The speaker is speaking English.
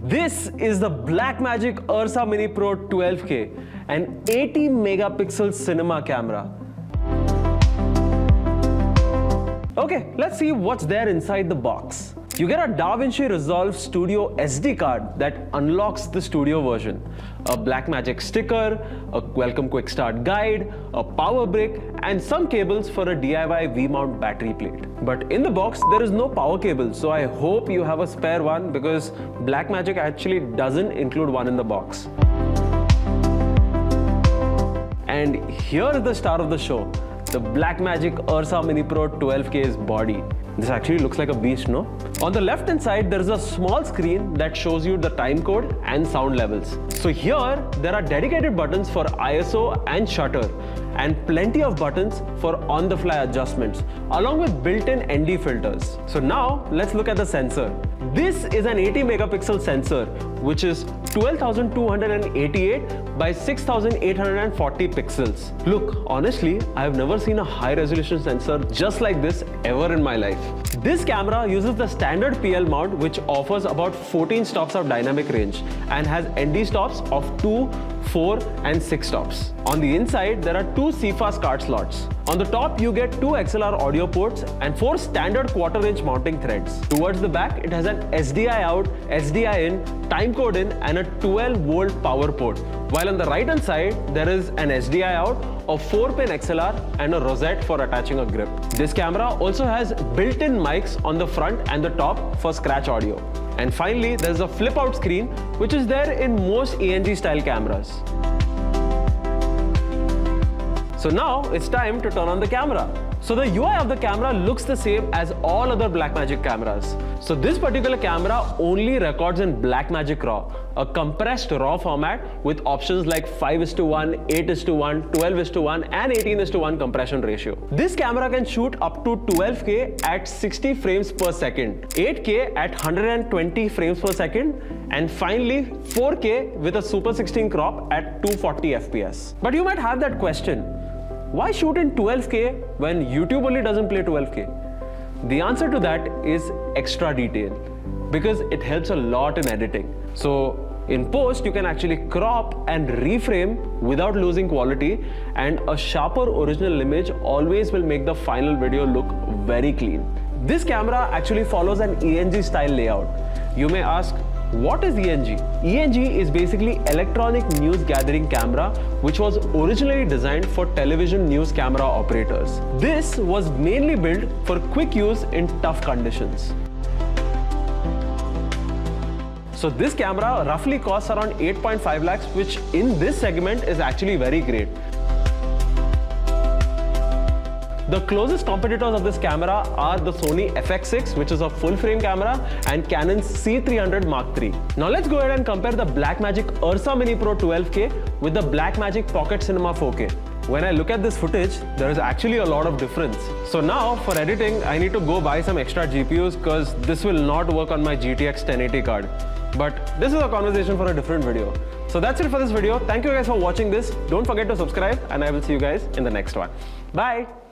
This is the Blackmagic Ursa Mini Pro 12K, an 80 megapixel cinema camera. Okay, let's see what's there inside the box. You get a DaVinci Resolve Studio SD card that unlocks the studio version, a Blackmagic sticker, a welcome quick start guide, a power brick, and some cables for a DIY V-mount battery plate. But in the box, there is no power cable, so I hope you have a spare one because Blackmagic actually doesn't include one in the box. And here is the star of the show, the Blackmagic Ursa Mini Pro 12K's body. This actually looks like a beast, no? On the left hand side, there is a small screen that shows you the time code and sound levels. So here, there are dedicated buttons for ISO and shutter, and plenty of buttons for on-the-fly adjustments, along with built-in ND filters. So now, let's look at the sensor. This is an 80 megapixel sensor, which is 12,288 by 6,840 pixels. Look, honestly, I have never seen a high-resolution sensor just like this ever in my life. This camera uses the standard PL mount, which offers about 14 stops of dynamic range and has ND stops of 2, 4 and 6 stops. On the inside, there are 2 CFast card slots. On the top, you get 2 XLR audio ports and 4 standard quarter-inch mounting threads. Towards the back, it has an SDI out, SDI in, timecode in and a 12-volt power port. While on the right-hand side, there is an SDI out, a 4-pin XLR and a rosette for attaching a grip. This camera also has built-in mics on the front and the top for scratch audio. And finally, there's a flip-out screen, which is there in most ENG-style cameras. So now it's time to turn on the camera. So the UI of the camera looks the same as all other Blackmagic cameras. So this particular camera only records in Blackmagic RAW, a compressed RAW format with options like 5:1, 8:1, 12:1 and 18:1 compression ratio. This camera can shoot up to 12K at 60 frames per second, 8K at 120 frames per second, and finally 4K with a Super 16 crop at 240 FPS. But you might have that question, why shoot in 12K when YouTube only doesn't play 12K? The answer to that is extra detail, because it helps a lot in editing. So in post, you can actually crop and reframe without losing quality, and a sharper original image always will make the final video look very clean. This camera actually follows an ENG style layout. You may ask, what is ENG? ENG is basically electronic news gathering camera, which was originally designed for television news camera operators. This was mainly built for quick use in tough conditions. So this camera roughly costs around 8.5 lakhs, which in this segment is actually very great. The closest competitors of this camera are the Sony FX6, which is a full-frame camera, and Canon's C300 Mark III. Now let's go ahead and compare the Blackmagic Ursa Mini Pro 12K with the Blackmagic Pocket Cinema 4K. When I look at this footage, there is actually a lot of difference. So now for editing, I need to go buy some extra GPUs because this will not work on my GTX 1080 card. But this is a conversation for a different video. So that's it for this video. Thank you guys for watching this. Don't forget to subscribe, and I will see you guys in the next one. Bye.